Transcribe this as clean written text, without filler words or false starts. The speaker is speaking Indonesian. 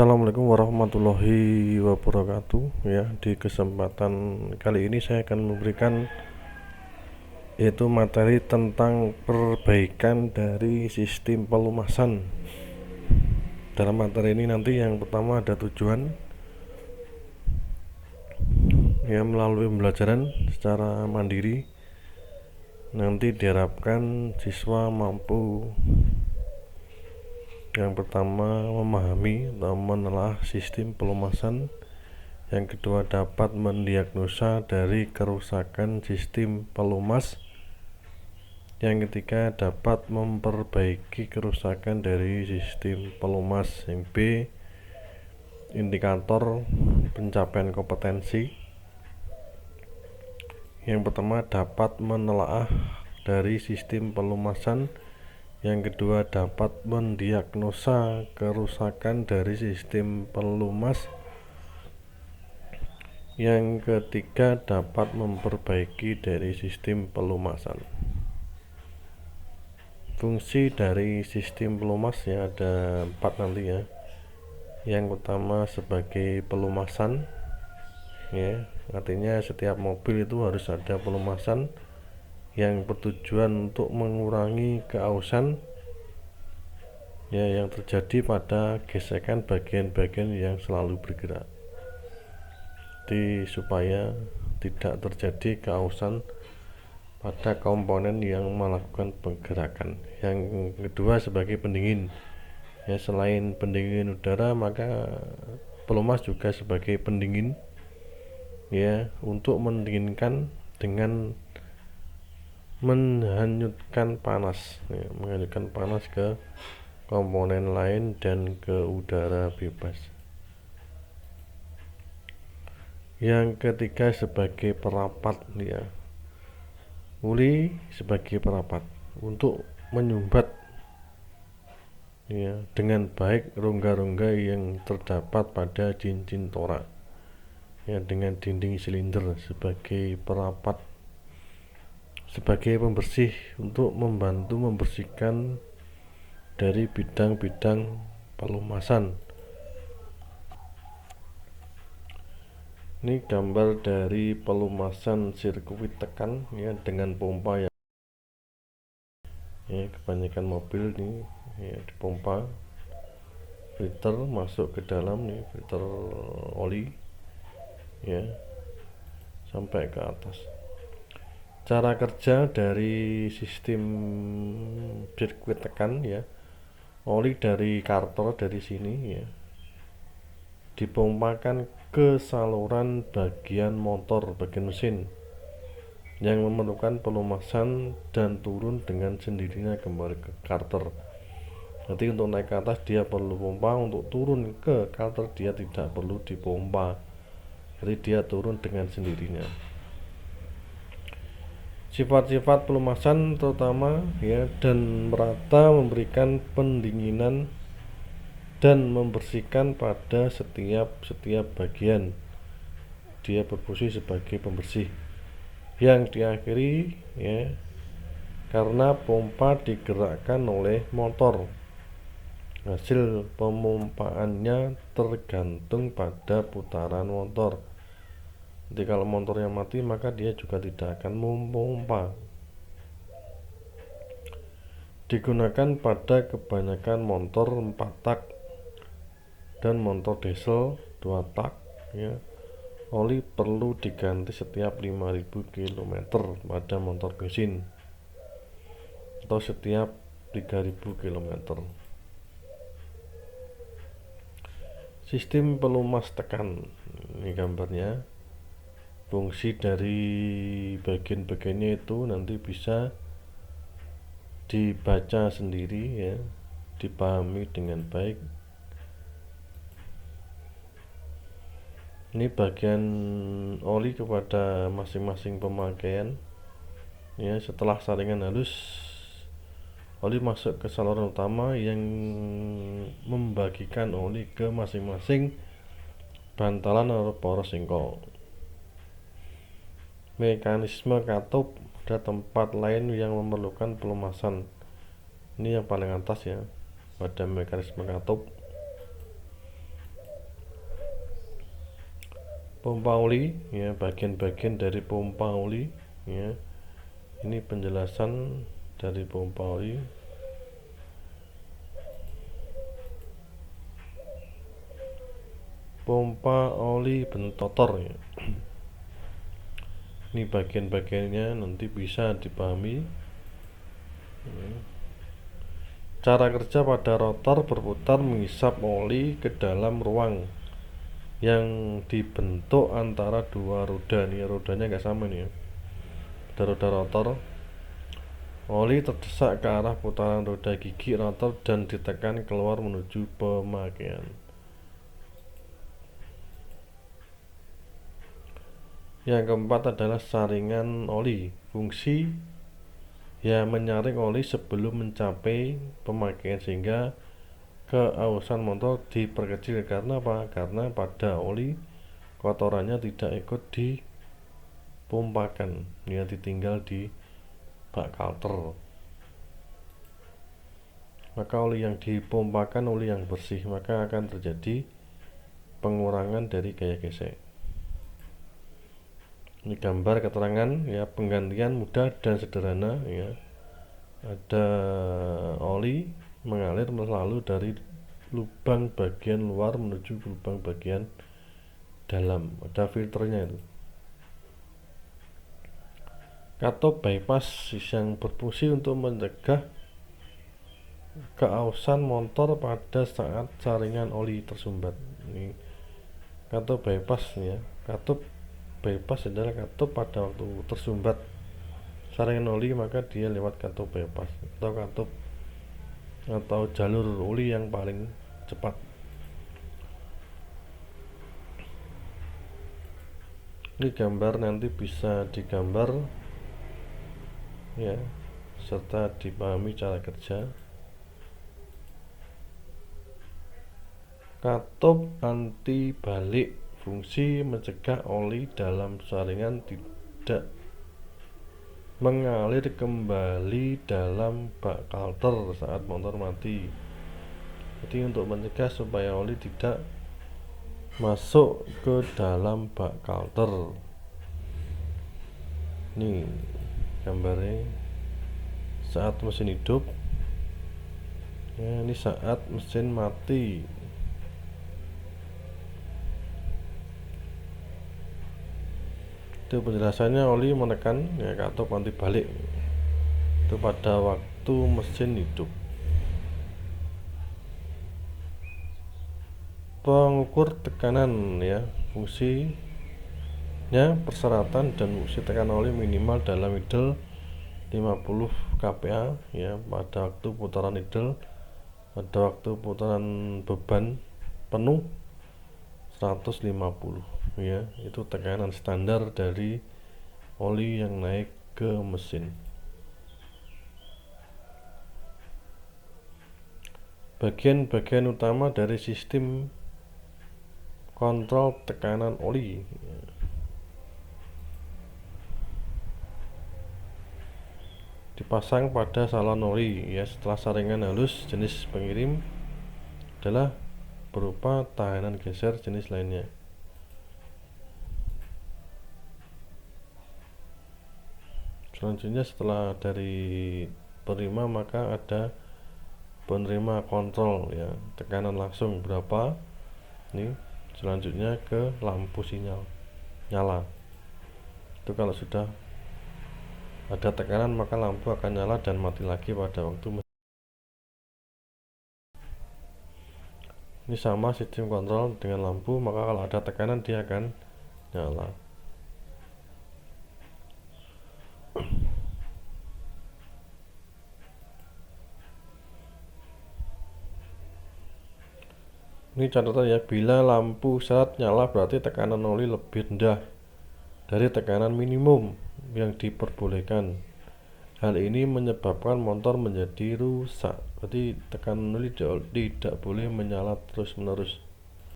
Assalamualaikum warahmatullahi wabarakatuh. Ya, di kesempatan kali ini saya akan memberikan yaitu materi tentang perbaikan dari sistem pelumasan. Dalam materi ini nanti yang pertama ada tujuan ya, melalui pembelajaran secara mandiri nanti diharapkan siswa mampu yang pertama memahami atau menelaah sistem pelumasan, yang kedua dapat mendiagnosa dari kerusakan sistem pelumas, yang ketiga dapat memperbaiki kerusakan dari sistem pelumas, yang B indikator pencapaian kompetensi. Yang pertama dapat menelaah dari sistem pelumasan, yang kedua dapat mendiagnosa kerusakan dari sistem pelumas, yang ketiga dapat memperbaiki dari sistem pelumasan. Fungsi dari sistem pelumas ya ada 4 nanti ya. Yang pertama sebagai pelumasan ya, artinya setiap mobil itu harus ada pelumasan yang bertujuan untuk mengurangi keausan ya yang terjadi pada gesekan bagian-bagian yang selalu bergerak. Jadi supaya tidak terjadi keausan pada komponen yang melakukan pergerakan. Yang kedua sebagai pendingin ya, selain pendingin udara maka pelumas juga sebagai pendingin ya, untuk mendinginkan dengan menghanyutkan panas ya, menghanyutkan panas ke komponen lain dan ke udara bebas. Yang ketiga sebagai perapat ya, uli sebagai perapat untuk menyumbat ya dengan baik rongga-rongga yang terdapat pada cincin torak ya, dengan dinding silinder sebagai perapat, sebagai pembersih untuk membantu membersihkan dari bidang-bidang pelumasan. Ini gambar dari pelumasan sirkuit tekan ya, dengan pompa ya, kebanyakan mobil nih ya, dipompa filter masuk ke dalam nih, filter oli ya sampai ke atas. Cara kerja dari sistem sirkuit tekan ya, oli dari karter dari sini ya dipompakan ke saluran bagian motor, bagian mesin yang memerlukan pelumasan dan turun dengan sendirinya kembali ke karter. Nanti untuk naik ke atas dia perlu pompa, untuk turun ke karter dia tidak perlu dipompa, jadi dia turun dengan sendirinya. Sifat-sifat pelumasan terutama ya, dan merata, memberikan pendinginan dan membersihkan pada setiap bagian. Dia berfungsi sebagai pembersih yang diakhiri ya karena pompa digerakkan oleh motor. Hasil pemompaannya tergantung pada putaran motor. Jadi kalau motornya mati maka dia juga tidak akan memompa. Digunakan pada kebanyakan motor 4 tak dan motor diesel 2 tak ya. Oli perlu diganti setiap 5000 km pada motor bensin atau setiap 3000 km. Sistem pelumas tekan, ini gambarnya. Fungsi dari bagian-bagiannya itu nanti bisa dibaca sendiri ya, dipahami dengan baik. Ini bagian oli kepada masing-masing pemakaian ya. Setelah saringan halus, oli masuk ke saluran utama yang membagikan oli ke masing-masing bantalan atau poros singkong. Mekanisme katup, ada tempat lain yang memerlukan pelumasan. Ini yang paling atas ya, pada mekanisme katup. pompa oli ya, bagian-bagian dari pompa oli ya. Ini penjelasan dari pompa oli. Pompa oli bentotor ya. Ini bagian-bagiannya nanti bisa dipahami ya. Cara kerja pada rotor berputar mengisap oli ke dalam ruang yang dibentuk antara dua roda. Nih rodanya nggak sama nih ya. Ada roda rotor. Oli terdesak ke arah putaran roda gigi rotor dan ditekan keluar menuju pemakaian. Yang keempat adalah saringan oli. Fungsi ya menyaring oli sebelum mencapai pemakaian sehingga keausan motor diperkecil. Karena apa? Karena pada oli kotorannya tidak ikut dipompakan ya, ditinggal di bak kalter. Maka oli yang dipompakan oli yang bersih, maka akan terjadi pengurangan dari gaya gesek. Ini gambar keterangan ya, penggantian mudah dan sederhana ya. Ada oli mengalir melalui dari lubang bagian luar menuju lubang bagian dalam. Ada filternya itu. Katup bypass yang berfungsi untuk mencegah keausan motor pada saat saringan oli tersumbat. Ini katup bypass ya. Katup bypass adalah katup pada waktu tersumbat saringan oli, maka dia lewat katup bypass atau katup atau jalur oli yang paling cepat. Ini gambar nanti bisa digambar ya, serta dipahami cara kerja. Katup anti balik, fungsi mencegah oli dalam saringan tidak mengalir kembali dalam bak kalter saat motor mati. Jadi untuk mencegah supaya oli tidak masuk ke dalam bak kalter. Nih gambarnya saat mesin hidup ya, ini saat mesin mati. Itu penjelasannya oli menekan ya katup anti balik itu pada waktu mesin hidup. Pengukur tekanan ya, fungsinya persyaratan dan fungsi tekanan oli minimal dalam idle 50 kPa ya pada waktu putaran idle. Pada waktu putaran beban penuh 150 ya, itu tekanan standar dari oli yang naik ke mesin. Bagian-bagian utama dari sistem kontrol tekanan oli ya. Dipasang pada salon oli ya. Setelah saringan halus, jenis pengirim adalah berupa tahanan geser jenis lainnya. Selanjutnya setelah dari penerima maka ada penerima kontrol ya, tekanan langsung berapa. Ini selanjutnya ke lampu sinyal nyala. Itu kalau sudah ada tekanan maka lampu akan nyala dan mati lagi pada waktu. Ini sama sistem kontrol dengan lampu, maka kalau ada tekanan dia akan nyala. Ini catatan ya, bila lampu saat nyala berarti tekanan oli lebih rendah dari tekanan minimum yang diperbolehkan. Hal ini menyebabkan motor menjadi rusak. Jadi tekanan oli tidak boleh menyala terus-menerus.